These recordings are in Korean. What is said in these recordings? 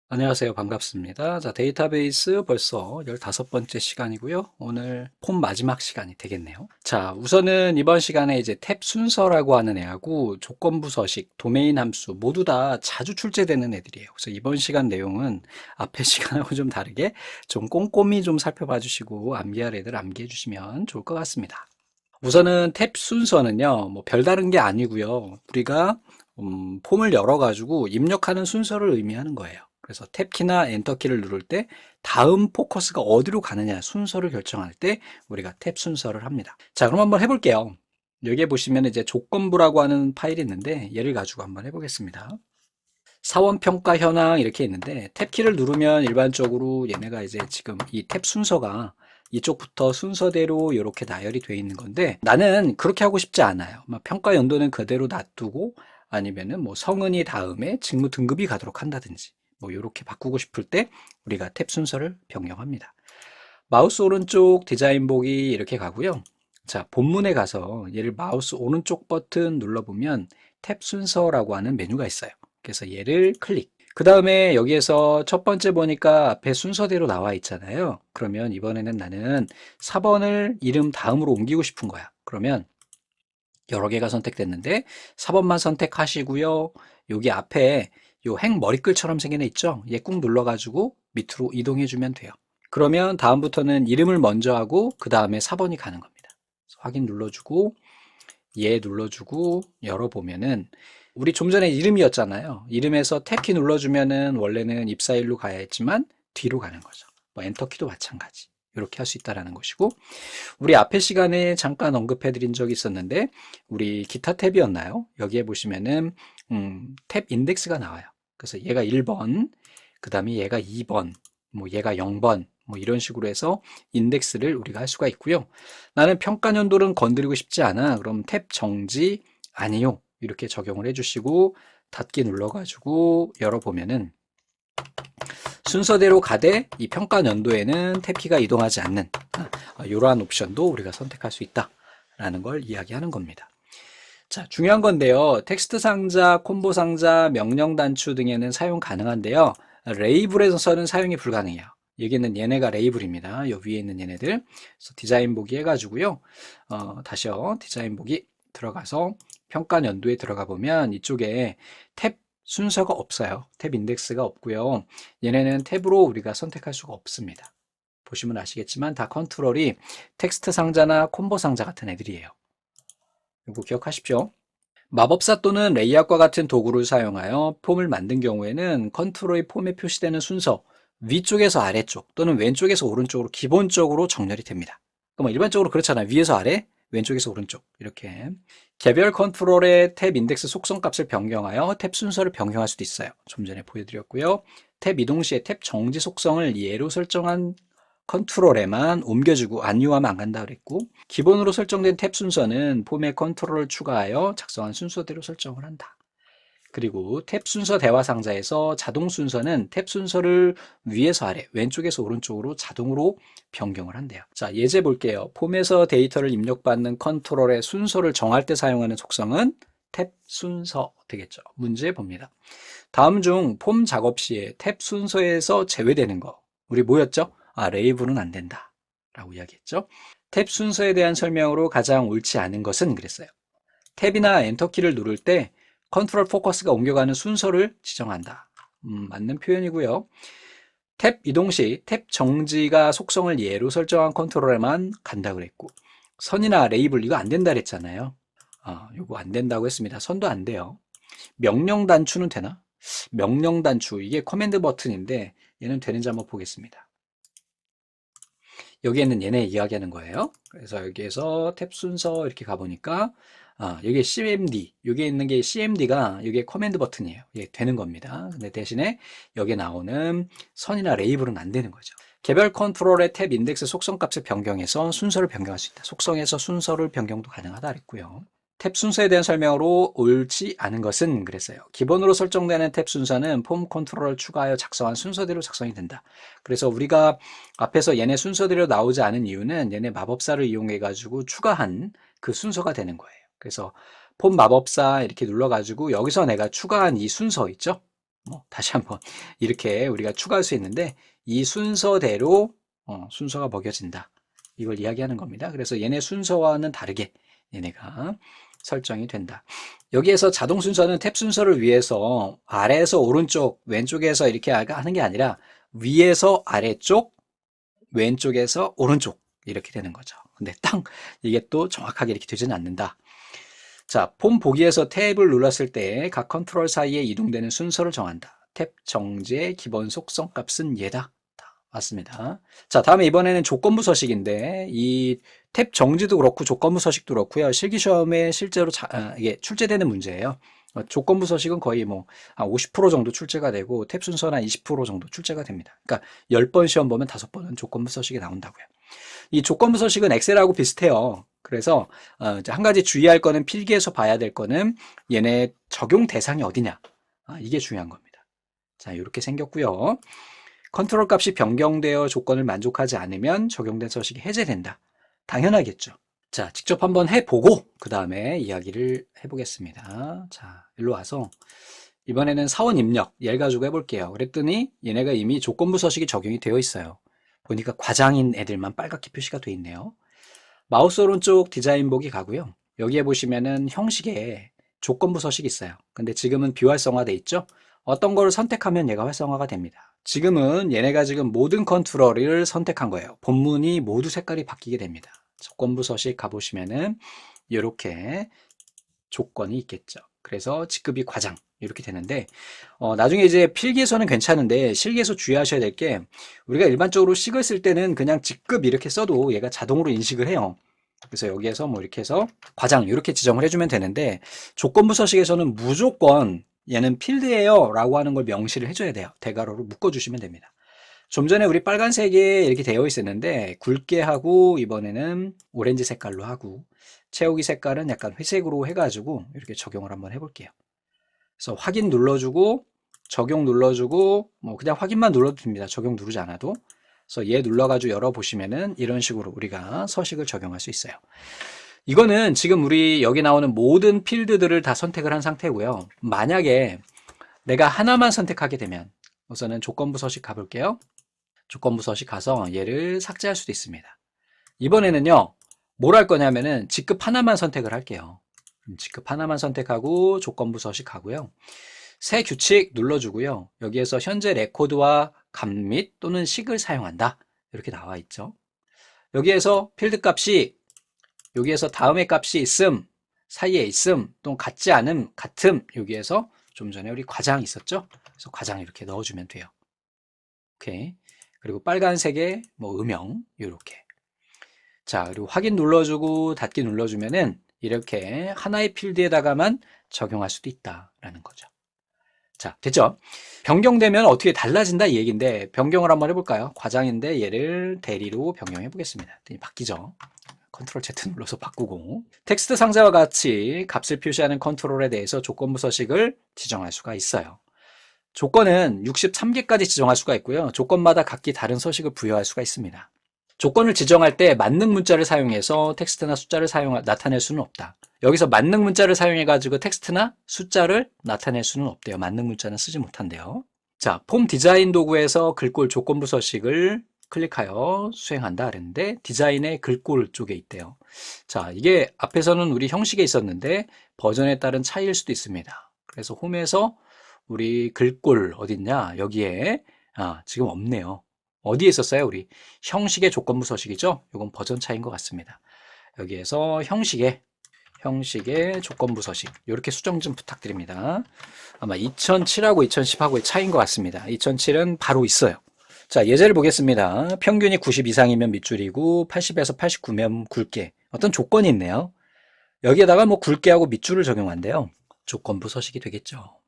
안녕하세요. 반갑습니다. 자, 데이터베이스 벌써 15번째 시간이고요. 오늘 폼 마지막 시간이 되겠네요. 자, 우선은 이번 시간에 이제 탭 순서라고 하는 애하고 조건부 서식, 도메인 함수 모두 다 자주 출제되는 애들이에요. 그래서 이번 시간 내용은 앞에 시간하고 좀 다르게 좀 꼼꼼히 좀 살펴봐 주시고 암기할 애들 암기해 주시면 좋을 것 같습니다. 우선은 탭 순서는요, 뭐 별다른 게 아니고요. 우리가 폼을 열어가지고 입력하는 순서를 의미하는 거예요. 그래서 탭키나 엔터키를 누를 때 다음 포커스가 어디로 가느냐 순서를 결정할 때 우리가 탭 순서를 합니다. 자, 그럼 한번 해볼게요. 여기에 보시면 이제 조건부라고 하는 파일이 있는데 얘를 가지고 한번 해보겠습니다. 사원 평가 현황 이렇게 있는데 탭키를 누르면 일반적으로 얘네가 이제 지금 이 탭 순서가 이쪽부터 순서대로 이렇게 나열이 되어 있는 건데 나는 그렇게 하고 싶지 않아요. 평가 연도는 그대로 놔두고 아니면은 뭐 성은이 다음에 직무 등급이 가도록 한다든지 뭐 이렇게 바꾸고 싶을 때 우리가 탭 순서를 변경합니다. 마우스 오른쪽 디자인 보기 이렇게 가고요. 자, 본문에 가서 얘를 마우스 오른쪽 버튼 눌러보면 탭 순서라고 하는 메뉴가 있어요. 그래서 얘를 클릭. 그 다음에 여기에서 첫 번째 보니까 앞에 순서대로 나와 있잖아요. 그러면 이번에는 나는 4번을 이름 다음으로 옮기고 싶은 거야. 그러면 여러 개가 선택됐는데 4번만 선택하시고요. 여기 앞에 요 행 머리글처럼 생긴 애 있죠? 얘 꾹 눌러가지고 밑으로 이동해 주면 돼요. 그러면 다음부터는 이름을 먼저 하고 그 다음에 4번이 가는 겁니다. 확인 눌러주고 얘 눌러주고 열어보면은 우리 좀 전에 이름이었잖아요. 이름에서 탭키 눌러주면은 원래는 입사일로 가야 했지만 뒤로 가는 거죠. 뭐 엔터키도 마찬가지. 이렇게 할 수 있다라는 것이고 우리 앞에 시간에 잠깐 언급해 드린 적이 있었는데 우리 기타 탭이었나요? 여기에 보시면은 탭 인덱스가 나와요. 그래서 얘가 1번, 그 다음에 얘가 2번, 뭐 얘가 0번, 뭐 이런 식으로 해서 인덱스를 우리가 할 수가 있고요. 나는 평가 연도는 건드리고 싶지 않아. 그럼 탭 정지 아니요. 이렇게 적용을 해주시고 닫기 눌러가지고 열어보면은 순서대로 가되 이 평가 연도에는 탭키가 이동하지 않는 이러한 옵션도 우리가 선택할 수 있다라는 걸 이야기하는 겁니다. 자, 중요한 건데요. 텍스트 상자, 콤보 상자, 명령 단추 등에는 사용 가능한데요. 레이블에서는 사용이 불가능해요. 여기는 얘네가 레이블입니다. 요 위에 있는 얘네들. 그래서 디자인 보기 해가지고요. 다시요. 디자인 보기 들어가서 평가 연도에 들어가 보면 이쪽에 탭 순서가 없어요. 탭 인덱스가 없고요. 얘네는 탭으로 우리가 선택할 수가 없습니다. 보시면 아시겠지만 다 컨트롤이 텍스트 상자나 콤보 상자 같은 애들이에요. 이거 기억하십시오. 마법사 또는 레이아웃과 같은 도구를 사용하여 폼을 만든 경우에는 컨트롤의 폼에 표시되는 순서 위쪽에서 아래쪽 또는 왼쪽에서 오른쪽으로 기본적으로 정렬이 됩니다. 그럼 일반적으로 그렇잖아요. 위에서 아래, 왼쪽에서 오른쪽 이렇게 개별 컨트롤의 탭 인덱스 속성 값을 변경하여 탭 순서를 변경할 수도 있어요. 좀 전에 보여드렸고요. 탭 이동 시에 탭 정지 속성을 예로 설정한 컨트롤에만 옮겨주고 안유하면 안 간다 그랬고 기본으로 설정된 탭 순서는 폼에 컨트롤을 추가하여 작성한 순서대로 설정을 한다. 그리고 탭 순서 대화 상자에서 자동 순서는 탭 순서를 위에서 아래, 왼쪽에서 오른쪽으로 자동으로 변경을 한대요. 자, 예제 볼게요. 폼에서 데이터를 입력받는 컨트롤의 순서를 정할 때 사용하는 속성은 탭 순서 되겠죠. 문제 봅니다. 다음 중 폼 작업 시에 탭 순서에서 제외되는 거. 우리 뭐였죠? 레이블은 안 된다. 라고 이야기했죠. 탭 순서에 대한 설명으로 가장 옳지 않은 것은 그랬어요. 탭이나 엔터키를 누를 때 컨트롤 포커스가 옮겨가는 순서를 지정한다. 맞는 표현이고요. 탭 이동 시 탭 정지가 속성을 예로 설정한 컨트롤에만 간다 그랬고 선이나 레이블 이거 안 된다 그랬잖아요. 이거 안 된다고 했습니다. 선도 안 돼요. 명령 단추는 되나? 명령 단추 이게 커맨드 버튼인데 얘는 되는지 한번 보겠습니다. 여기에는 얘네 이야기하는 거예요. 그래서 여기에서 탭 순서 이렇게 가보니까 여기 CMD, 여기에 있는 게 CMD가 여기에 커맨드 버튼이에요. 이게 되는 겁니다. 근데 대신에 여기에 나오는 선이나 레이블은 안 되는 거죠. 개별 컨트롤의 탭 인덱스 속성 값을 변경해서 순서를 변경할 수 있다. 속성에서 순서를 변경도 가능하다 그랬고요. 탭 순서에 대한 설명으로 옳지 않은 것은 그랬어요. 기본으로 설정되는 탭 순서는 폼 컨트롤을 추가하여 작성한 순서대로 작성이 된다. 그래서 우리가 앞에서 얘네 순서대로 나오지 않은 이유는 얘네 마법사를 이용해 가지고 추가한 그 순서가 되는 거예요. 그래서 폼 마법사 이렇게 눌러 가지고 여기서 내가 추가한 이 순서 있죠? 다시 한번 이렇게 우리가 추가할 수 있는데 이 순서대로 순서가 먹여진다. 이걸 이야기하는 겁니다. 그래서 얘네 순서와는 다르게 얘네가 설정이 된다. 여기에서 자동 순서는 탭 순서를 위해서 아래에서 오른쪽, 왼쪽에서 이렇게 하는 게 아니라 위에서 아래쪽, 왼쪽에서 오른쪽 이렇게 되는 거죠. 근데 딱 이게 또 정확하게 이렇게 되지는 않는다. 자, 폼 보기에서 탭을 눌렀을 때 각 컨트롤 사이에 이동되는 순서를 정한다. 탭 정지의 기본 속성 값은 얘다. 맞습니다. 자, 다음에 이번에는 조건부 서식인데 이 탭 정지도 그렇고 조건부 서식도 그렇고요. 실기시험에 실제로 이게 출제되는 문제예요. 조건부 서식은 거의 뭐 50% 정도 출제가 되고 탭 순서는 20% 정도 출제가 됩니다. 그러니까 10번 시험 보면 5번은 조건부 서식이 나온다고요. 이 조건부 서식은 엑셀하고 비슷해요. 그래서 이제 한 가지 주의할 거는 필기에서 봐야 될 거는 얘네 적용 대상이 어디냐. 이게 중요한 겁니다. 자, 이렇게 생겼고요. 컨트롤 값이 변경되어 조건을 만족하지 않으면 적용된 서식이 해제된다. 당연하겠죠. 자, 직접 한번 해보고 그 다음에 이야기를 해보겠습니다. 자, 일로 와서 이번에는 사원 입력 얘를 가지고 해볼게요. 그랬더니 얘네가 이미 조건부 서식이 적용이 되어 있어요. 보니까 과장인 애들만 빨갛게 표시가 되어 있네요. 마우스 오른쪽 디자인 보기 가고요. 여기에 보시면은 형식에 조건부 서식이 있어요. 근데 지금은 비활성화돼 있죠? 어떤 거를 선택하면 얘가 활성화가 됩니다. 지금은 얘네가 지금 모든 컨트롤을 선택한 거예요. 본문이 모두 색깔이 바뀌게 됩니다. 조건부 서식 가보시면은 이렇게 조건이 있겠죠. 그래서 직급이 과장 이렇게 되는데 나중에 이제 필기에서는 괜찮은데 실기에서 주의하셔야 될 게 우리가 일반적으로 식을 쓸 때는 그냥 직급 이렇게 써도 얘가 자동으로 인식을 해요. 그래서 여기에서 뭐 이렇게 해서 과장 이렇게 지정을 해주면 되는데 조건부 서식에서는 무조건 얘는 필드예요 라고 하는 걸 명시를 해줘야 돼요. 대괄호로 묶어주시면 됩니다. 좀 전에 우리 빨간색에 이렇게 되어 있었는데 굵게 하고 이번에는 오렌지 색깔로 하고 채우기 색깔은 약간 회색으로 해가지고 이렇게 적용을 한번 해볼게요. 그래서 확인 눌러주고 적용 눌러주고 뭐 그냥 확인만 눌러도 됩니다. 적용 누르지 않아도. 그래서 얘 눌러가지고 열어보시면은 이런 식으로 우리가 서식을 적용할 수 있어요. 이거는 지금 우리 여기 나오는 모든 필드들을 다 선택을 한 상태고요. 만약에 내가 하나만 선택하게 되면 우선은 조건부 서식 가볼게요. 조건부 서식 가서 얘를 삭제할 수도 있습니다. 이번에는요, 뭘 할 거냐면은 직급 하나만 선택을 할게요. 직급 하나만 선택하고 조건부 서식 가고요. 새 규칙 눌러주고요. 여기에서 현재 레코드와 감 및 또는 식을 사용한다. 이렇게 나와 있죠. 여기에서 필드 값이 여기에서 다음의 값이 있음, 사이에 있음, 또는 같지 않음, 같음 여기에서 좀 전에 우리 과장 있었죠? 그래서 과장 이렇게 넣어주면 돼요. 오케이. 그리고 빨간색에 뭐 음영 이렇게. 자, 그리고 확인 눌러주고 닫기 눌러주면은 이렇게 하나의 필드에다가만 적용할 수도 있다라는 거죠. 자, 됐죠? 변경되면 어떻게 달라진다 이 얘기인데 변경을 한번 해볼까요? 과장인데 얘를 대리로 변경해 보겠습니다. 바뀌죠? 컨트롤 Z 눌러서 바꾸고 텍스트 상자와 같이 값을 표시하는 컨트롤에 대해서 조건부 서식을 지정할 수가 있어요. 조건은 63개까지 지정할 수가 있고요. 조건마다 각기 다른 서식을 부여할 수가 있습니다. 조건을 지정할 때 만능 문자를 사용해서 텍스트나 숫자를 나타낼 수는 없다. 여기서 만능 문자를 사용해가지고 텍스트나 숫자를 나타낼 수는 없대요. 만능 문자는 쓰지 못한대요. 자, 폼 디자인 도구에서 글꼴 조건부 서식을 클릭하여 수행한다 그랬는데 디자인의 글꼴 쪽에 있대요. 자, 이게 앞에서는 우리 형식에 있었는데 버전에 따른 차이일 수도 있습니다. 그래서 홈에서 우리 글꼴 어딨냐 여기에 지금 없네요. 어디에 있었어요? 우리 형식의 조건부 서식이죠. 이건 버전 차이인 것 같습니다. 여기에서 형식의 조건부 서식 이렇게 수정 좀 부탁드립니다. 아마 2007하고 2010하고의 차이인 것 같습니다. 2007은 바로 있어요. 자, 예제를 보겠습니다. 평균이 90 이상이면 밑줄이고 80에서 89면 굵게. 어떤 조건이 있네요. 여기에다가 뭐 굵게하고 밑줄을 적용한대요. 조건부 서식이 되겠죠.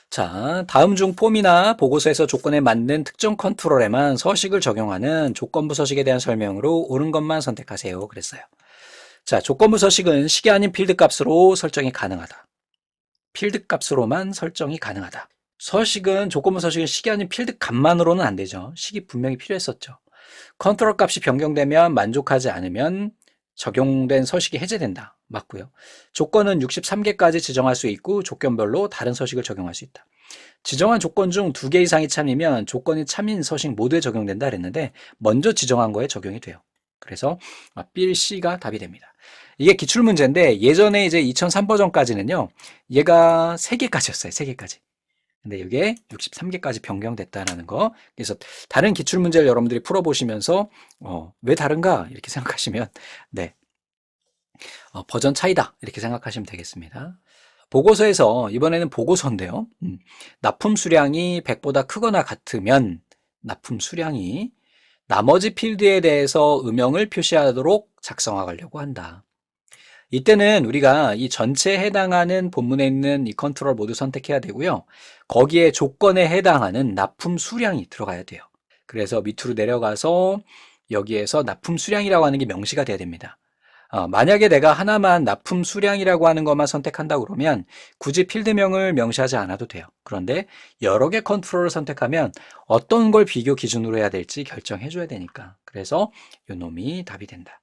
자, 다음 중 폼이나 보고서에서 조건에 맞는 특정 컨트롤에만 서식을 적용하는 조건부 서식에 대한 설명으로 옳은 것만 선택하세요. 그랬어요. 자, 조건부 서식은 식이 아닌 필드 값으로 설정이 가능하다. 필드 값으로만 설정이 가능하다. 조건부 서식은 식이 아닌 필드 값만으로는 안 되죠. 식이 분명히 필요했었죠. 컨트롤 값이 변경되면 만족하지 않으면 적용된 서식이 해제된다. 맞고요. 조건은 63개까지 지정할 수 있고 조건별로 다른 서식을 적용할 수 있다. 지정한 조건 중 2개 이상이 참이면 조건이 참인 서식 모두에 적용된다 그랬는데 먼저 지정한 거에 적용이 돼요. 그래서 B, C가 답이 됩니다. 이게 기출문제인데 예전에 이제 2003 버전까지는요. 얘가 3개까지였어요. 3개까지. 근데 이게 63개까지 변경됐다라는 거. 그래서 다른 기출문제를 여러분들이 풀어보시면서 왜 다른가 이렇게 생각하시면 네, 버전 차이다 이렇게 생각하시면 되겠습니다. 보고서에서 이번에는 보고서인데요. 납품 수량이 100보다 크거나 같으면 납품 수량이 나머지 필드에 대해서 음영을 표시하도록 작성하려고 한다. 이때는 우리가 이 전체에 해당하는 본문에 있는 이 컨트롤 모두 선택해야 되고요. 거기에 조건에 해당하는 납품 수량이 들어가야 돼요. 그래서 밑으로 내려가서 여기에서 납품 수량이라고 하는 게 명시가 돼야 됩니다. 만약에 내가 하나만 납품 수량이라고 하는 것만 선택한다 그러면 굳이 필드명을 명시하지 않아도 돼요. 그런데 여러 개 컨트롤을 선택하면 어떤 걸 비교 기준으로 해야 될지 결정해 줘야 되니까. 그래서 요 놈이 답이 된다.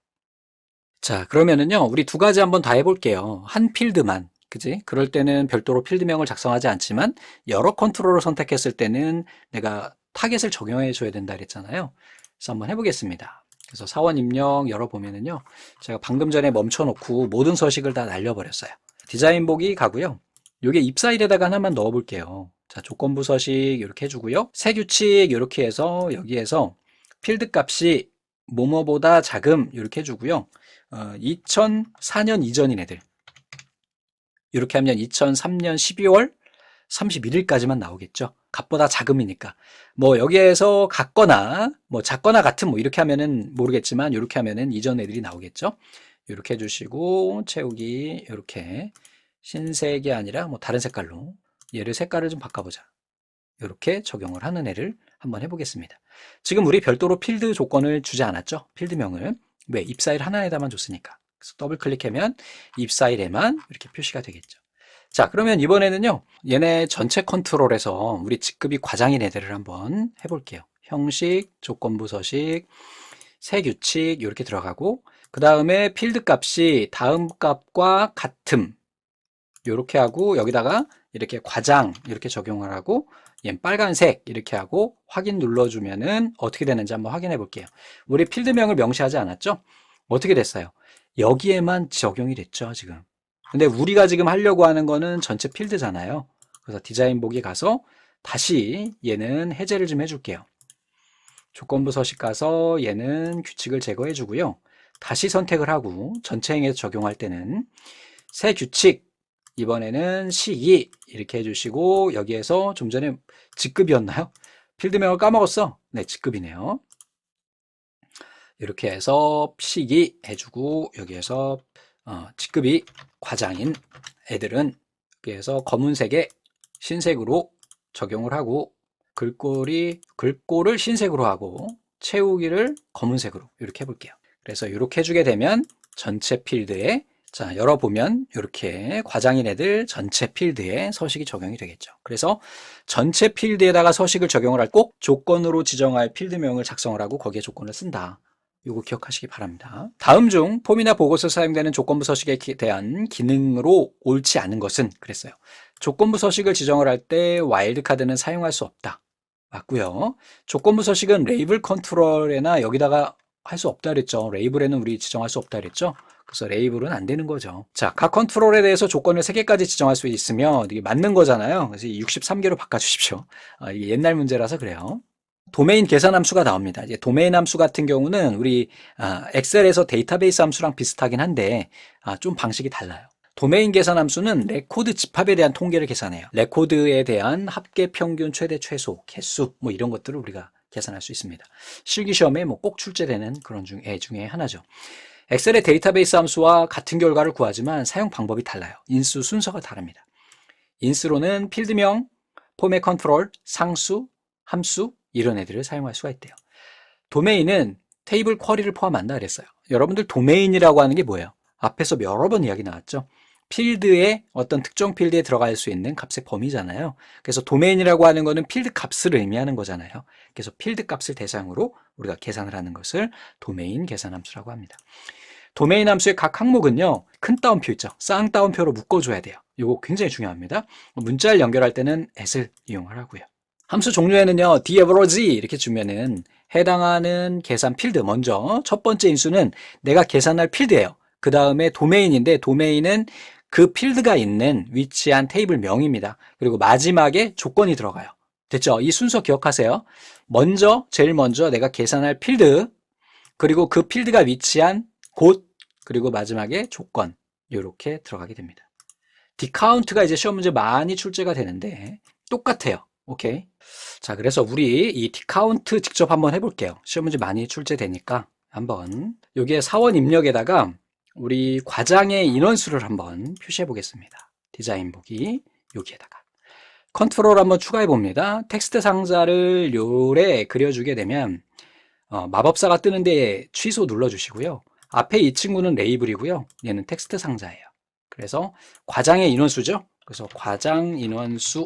자, 그러면은요, 우리 2가지 한번 다 해볼게요. 한 필드만, 그지? 그럴 때는 별도로 필드명을 작성하지 않지만 여러 컨트롤을 선택했을 때는 내가 타겟을 적용해 줘야 된다 그랬잖아요. 그래서 한번 해보겠습니다. 그래서 사원 입력 열어보면은요, 제가 방금 전에 멈춰놓고 모든 서식을 다 날려버렸어요. 디자인 보기 가고요. 요게 입사일에다가 하나만 넣어볼게요. 자, 조건부 서식 이렇게 해주고요. 새 규칙 이렇게 해서 여기에서 필드 값이 뭐뭐보다 작음 이렇게 해주고요. 2004년 이전인 애들 이렇게 하면 2003년 12월 31일까지만 나오겠죠. 값보다 작음이니까 뭐 여기에서 같거나 뭐 작거나 같은 뭐 이렇게 하면은 모르겠지만 이렇게 하면은 이전 애들이 나오겠죠. 이렇게 해주시고 채우기 이렇게 흰색이 아니라 뭐 다른 색깔로 얘를 색깔을 좀 바꿔보자. 이렇게 적용을 하는 애를 한번 해보겠습니다. 지금 우리 별도로 필드 조건을 주지 않았죠? 필드명을. 왜? 입사일 하나에다만 줬으니까. 그래서 더블 클릭하면 입사일에만 이렇게 표시가 되겠죠. 자, 그러면 이번에는요, 얘네 전체 컨트롤에서 우리 직급이 과장인 애들을 한번 해볼게요. 형식, 조건부 서식, 새 규칙 이렇게 들어가고 그 다음에 필드 값이 다음 값과 같음 이렇게 하고 여기다가 이렇게 과장 이렇게 적용을 하고 얘는 빨간색 이렇게 하고 확인 눌러주면은 어떻게 되는지 한번 확인해 볼게요. 우리 필드명을 명시하지 않았죠? 어떻게 됐어요? 여기에만 적용이 됐죠, 지금. 근데 우리가 지금 하려고 하는 거는 전체 필드잖아요. 그래서 디자인 보기 가서 다시 얘는 해제를 좀 해줄게요. 조건부 서식 가서 얘는 규칙을 제거해 주고요. 다시 선택을 하고 전체 행에서 적용할 때는 새 규칙 이번에는 C2 이렇게 해주시고 여기에서 좀 전에 직급이었나요? 필드명을 까먹었어. 네, 직급이네요. 이렇게 해서 C2 해주고 여기에서 직급이 과장인 애들은 여기에서 검은색에 흰색으로 적용을 하고 글꼴을 흰색으로 하고 채우기를 검은색으로 이렇게 해볼게요. 그래서 이렇게 해주게 되면 전체 필드에 자, 열어보면 이렇게 과장인 애들 전체 필드에 서식이 적용이 되겠죠. 그래서 전체 필드에다가 서식을 적용을 할 꼭 조건으로 지정할 필드명을 작성을 하고 거기에 조건을 쓴다. 이거 기억하시기 바랍니다. 다음 중 폼이나 보고서 사용되는 조건부 서식에 대한 기능으로 옳지 않은 것은 그랬어요. 조건부 서식을 지정을 할 때 와일드카드는 사용할 수 없다. 맞고요. 조건부 서식은 레이블 컨트롤에나 여기다가 할 수 없다 그랬죠. 레이블에는 우리 지정할 수 없다 그랬죠. 그래서 레이블은 안 되는 거죠. 자, 각 컨트롤에 대해서 조건을 3개까지 지정할 수 있으면 이게 맞는 거잖아요. 그래서 63개로 바꿔주십시오. 이게 옛날 문제라서 그래요. 도메인 계산 함수가 나옵니다. 이제 도메인 함수 같은 경우는 우리 엑셀에서 데이터베이스 함수랑 비슷하긴 한데 좀 방식이 달라요. 도메인 계산 함수는 레코드 집합에 대한 통계를 계산해요. 레코드에 대한 합계 평균 최대 최소 개수 뭐 이런 것들을 우리가 계산할 수 있습니다. 실기시험에 뭐 꼭 출제되는 그런 중에 하나죠. 엑셀의 데이터베이스 함수와 같은 결과를 구하지만 사용 방법이 달라요. 인수 순서가 다릅니다. 인수로는 필드명, 포맷 컨트롤, 상수, 함수 이런 애들을 사용할 수가 있대요. 도메인은 테이블 쿼리를 포함한다 그랬어요. 여러분들 도메인이라고 하는 게 뭐예요? 앞에서 여러 번 이야기 나왔죠. 필드에 어떤 특정 필드에 들어갈 수 있는 값의 범위잖아요. 그래서 도메인이라고 하는 거는 필드 값을 의미하는 거잖아요. 그래서 필드 값을 대상으로 우리가 계산을 하는 것을 도메인 계산 함수라고 합니다. 도메인 함수의 각 항목은요, 큰 따옴표 있죠. 쌍따옴표로 묶어줘야 돼요. 이거 굉장히 중요합니다. 문자를 연결할 때는 at을 이용하라고요. 함수 종류에는요, the average 이렇게 주면은 해당하는 계산 필드, 먼저 첫 번째 인수는 내가 계산할 필드예요. 그 다음에 도메인인데 도메인은 그 필드가 있는 위치한 테이블 명입니다. 그리고 마지막에 조건이 들어가요. 됐죠? 이 순서 기억하세요. 제일 먼저 내가 계산할 필드, 그리고 그 필드가 위치한 곳, 그리고 마지막에 조건, 이렇게 들어가게 됩니다. 디카운트가 이제 시험 문제 많이 출제가 되는데 똑같아요. 오케이. 자, 그래서 우리 이 디카운트 직접 한번 해볼게요. 시험 문제 많이 출제되니까 한번 여기에 사원 입력에다가 우리 과장의 인원수를 한번 표시해 보겠습니다. 디자인 보기 여기에다가 컨트롤 한번 추가해 봅니다. 텍스트 상자를 요래 그려주게 되면 마법사가 뜨는데 취소 눌러주시고요. 앞에 이 친구는 레이블이고요. 얘는 텍스트 상자예요. 그래서 과장의 인원수죠. 그래서 과장 인원수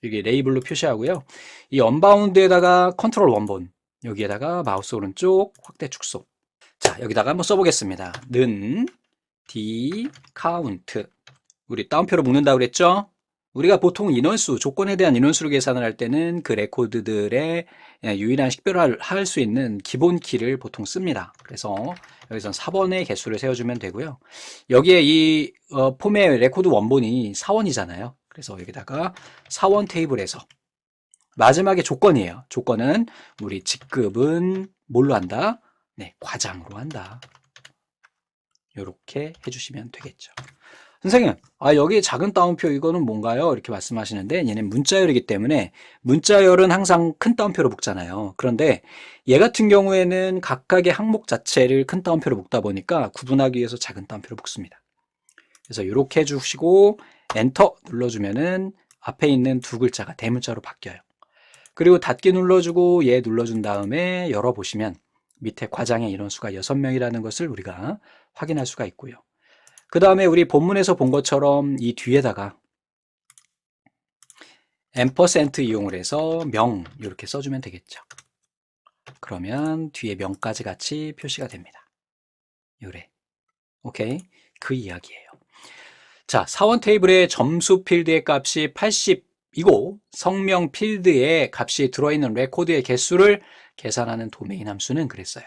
여기 레이블로 표시하고요. 이 언바운드에다가 컨트롤 원본 여기에다가 마우스 오른쪽 확대 축소. 자, 여기다가 한번 써보겠습니다. 는 디카운트. 우리 따옴표로 묶는다고 그랬죠? 우리가 보통 인원수, 조건에 대한 인원수를 계산을 할 때는 그 레코드들의 유일한 식별을 할 수 있는 기본 키를 보통 씁니다. 그래서 여기선 4번의 개수를 세워주면 되고요. 여기에 이 폼의 레코드 원본이 4원이잖아요. 그래서 여기다가 4원 테이블에서 마지막에 조건이에요. 조건은 우리 직급은 뭘로 한다? 네, 과장으로 한다. 이렇게 해주시면 되겠죠. 선생님, 여기 작은 따옴표 이거는 뭔가요? 이렇게 말씀하시는데 얘는 문자열이기 때문에 문자열은 항상 큰 따옴표로 묶잖아요. 그런데 얘 같은 경우에는 각각의 항목 자체를 큰 따옴표로 묶다 보니까 구분하기 위해서 작은 따옴표로 묶습니다. 그래서 이렇게 해주시고 엔터 눌러주면은 앞에 있는 두 글자가 대문자로 바뀌어요. 그리고 닫기 눌러주고 얘 눌러준 다음에 열어보시면 밑에 과장의 인원수가 6명이라는 것을 우리가 확인할 수가 있고요. 그 다음에 우리 본문에서 본 것처럼 이 뒤에다가 앰퍼센트 이용을 해서 명 이렇게 써주면 되겠죠. 그러면 뒤에 명까지 같이 표시가 됩니다. 요래. 오케이. 그 이야기예요. 자, 사원 테이블의 점수 필드의 값이 80이고 성명 필드에 값이 들어있는 레코드의 개수를 계산하는 도메인 함수는 그랬어요.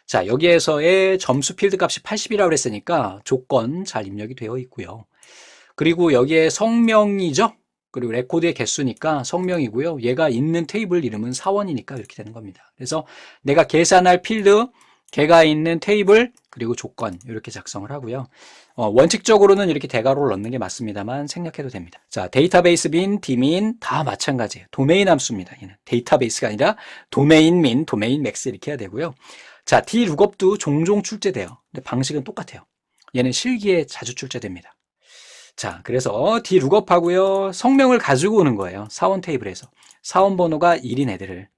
자, 여기에서의 점수 필드 값이 80이라고 그랬으니까 조건 잘 입력이 되어 있고요. 그리고 여기에 성명이죠. 그리고 레코드의 개수니까 성명이고요. 얘가 있는 테이블 이름은 사원이니까 이렇게 되는 겁니다. 그래서 내가 계산할 필드, 걔가 있는 테이블, 그리고 조건 이렇게 작성을 하고요. 원칙적으로는 이렇게 대괄호를 넣는 게 맞습니다만 생략해도 됩니다. 자, 데이터베이스 민, 디민 다 마찬가지예요. 도메인 함수입니다. 얘는 데이터베이스가 아니라 도메인 민, 도메인 맥스 이렇게 해야 되고요. 자, d룩업도 종종 출제돼요. 근데 방식은 똑같아요. 얘는 실기에 자주 출제됩니다. 자, 그래서 d룩업 하고요. 성명을 가지고 오는 거예요. 사원 테이블에서. 사원 번호가 1인 애들을.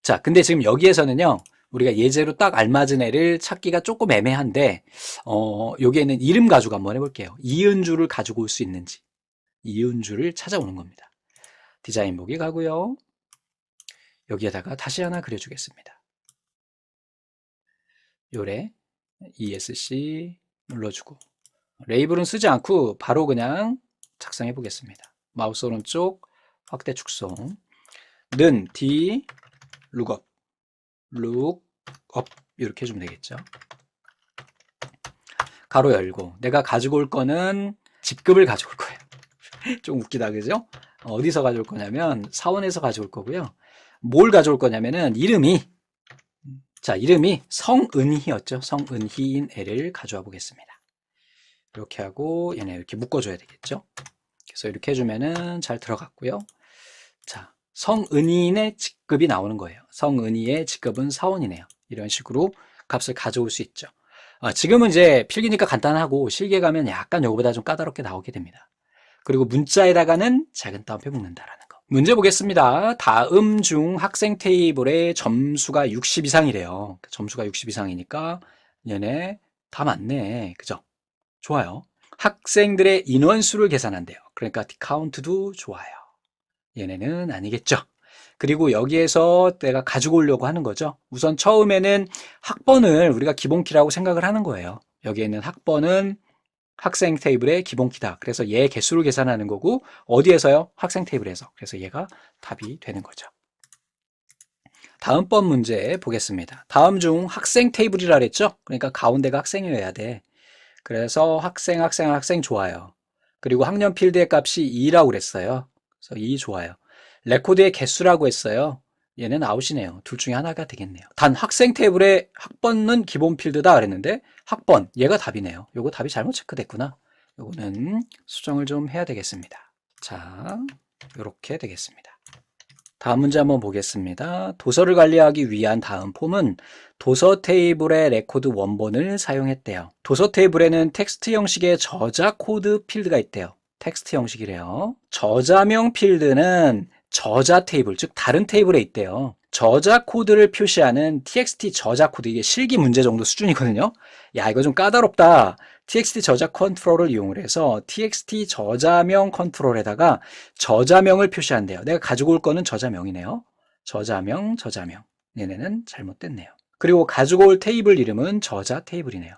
자, 근데 지금 여기에서는요. 우리가 예제로 딱 알맞은 애를 찾기가 조금 애매한데 여기에는 이름 가지고 한번 해볼게요. 이은주를 가지고 올 수 있는지. 이은주를 찾아오는 겁니다. 디자인 보기 가고요. 여기에다가 다시 하나 그려주겠습니다. 요래 ESC 눌러주고 레이블은 쓰지 않고 바로 그냥 작성해 보겠습니다. 마우스 오른쪽 확대 축소 는 d 룩업 룩업 이렇게 해주면 되겠죠. 가로 열고 내가 가지고 올 거는 직급을 가지고 올 거예요. 좀 웃기다 그죠? 어디서 가져올 거냐면 사원에서 가져올 거고요. 뭘 가져올 거냐면은 이름이 성은희였죠. 성은희인 애를 가져와 보겠습니다. 이렇게 하고 얘네 이렇게 묶어줘야 되겠죠. 그래서 이렇게 해주면은 잘 들어갔고요. 자, 성은희인의 직급이 나오는 거예요. 성은희의 직급은 사원이네요. 이런 식으로 값을 가져올 수 있죠. 지금은 이제 필기니까 간단하고 실기에 가면 약간 요거보다 좀 까다롭게 나오게 됩니다. 그리고 문자에다가는 작은 따옴표 묶는다라는 거. 문제 보겠습니다. 다음 중 학생 테이블의 점수가 60 이상이래요. 점수가 60 이상이니까 얘네 다 맞네. 그죠? 좋아요. 학생들의 인원수를 계산한대요. 그러니까 카운트도 좋아요. 얘네는 아니겠죠. 그리고 여기에서 내가 가지고 오려고 하는 거죠. 우선 처음에는 학번을 우리가 기본키라고 생각을 하는 거예요. 여기에 있는 학번은 학생 테이블의 기본키다. 그래서 얘 개수를 계산하는 거고 어디에서요? 학생 테이블에서. 그래서 얘가 답이 되는 거죠. 다음번 문제 보겠습니다. 다음 중 학생 테이블이라 그랬죠? 그러니까 가운데가 학생이어야 돼. 그래서 학생 좋아요. 그리고 학년 필드의 값이 2라고 그랬어요. 그래서 2 좋아요. 레코드의 개수라고 했어요. 얘는 아웃이네요. 둘 중에 하나가 되겠네요. 단 학생 테이블의 학번은 기본 필드다 그랬는데 학번, 얘가 답이네요. 요거 답이 잘못 체크됐구나. 요거는 수정을 좀 해야 되겠습니다. 자, 요렇게 되겠습니다. 다음 문제 한번 보겠습니다. 도서를 관리하기 위한 다음 폼은 도서 테이블의 레코드 원본을 사용했대요. 도서 테이블에는 텍스트 형식의 저자 코드 필드가 있대요. 텍스트 형식이래요. 저자명 필드는 저자 테이블, 즉 다른 테이블에 있대요. 저자 코드를 표시하는 txt 저자 코드, 이게 실기 문제 정도 수준이거든요. 야, 이거 좀 까다롭다. txt 저자 컨트롤을 이용을 해서 txt 저자명 컨트롤에다가 저자명을 표시한대요. 내가 가지고 올 거는 저자명이네요. 저자명. 얘네는 잘못됐네요. 그리고 가지고 올 테이블 이름은 저자 테이블이네요.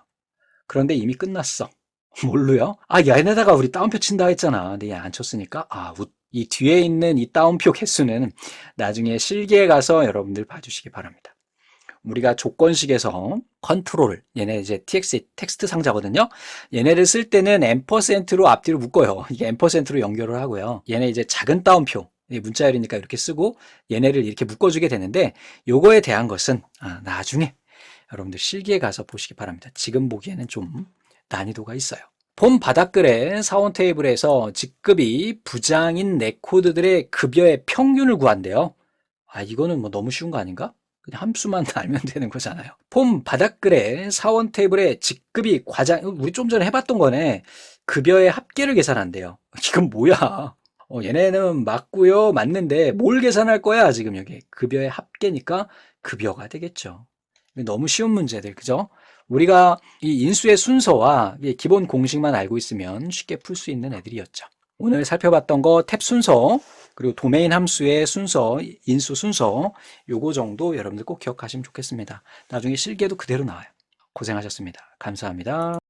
그런데 이미 끝났어. 뭘로요? 아, 얘네다가 우리 따옴표 친다 했잖아. 근데 얘 안 쳤으니까 이 뒤에 있는 이 따옴표 개수는 나중에 실기에 가서 여러분들 봐주시기 바랍니다. 우리가 조건식에서 컨트롤, 얘네 이제 txt 텍스트 상자거든요. 얘네를 쓸 때는 앰퍼센트로 앞뒤로 묶어요. 이게 앰퍼센트로 연결을 하고요. 얘네 이제 작은 따옴표, 문자열이니까 이렇게 쓰고 얘네를 이렇게 묶어주게 되는데 요거에 대한 것은 나중에 여러분들 실기에 가서 보시기 바랍니다. 지금 보기에는 좀 난이도가 있어요. 폼 바닥글의 사원 테이블에서 직급이 부장인 레코드들의 급여의 평균을 구한대요. 이거는 뭐 너무 쉬운 거 아닌가? 그냥 함수만 알면 되는 거잖아요. 폼 바닥글의 사원 테이블의 직급이 과장, 우리 좀 전에 해봤던 거네. 급여의 합계를 계산한대요. 이건 뭐야? 얘네는 맞고요. 맞는데 뭘 계산할 거야? 지금 여기 급여의 합계니까 급여가 되겠죠. 너무 쉬운 문제들, 그죠? 우리가 이 인수의 순서와 기본 공식만 알고 있으면 쉽게 풀 수 있는 애들이었죠. 오늘 살펴봤던 거 탭 순서, 그리고 도메인 함수의 순서, 인수 순서, 요거 정도 여러분들 꼭 기억하시면 좋겠습니다. 나중에 실기에도 그대로 나와요. 고생하셨습니다. 감사합니다.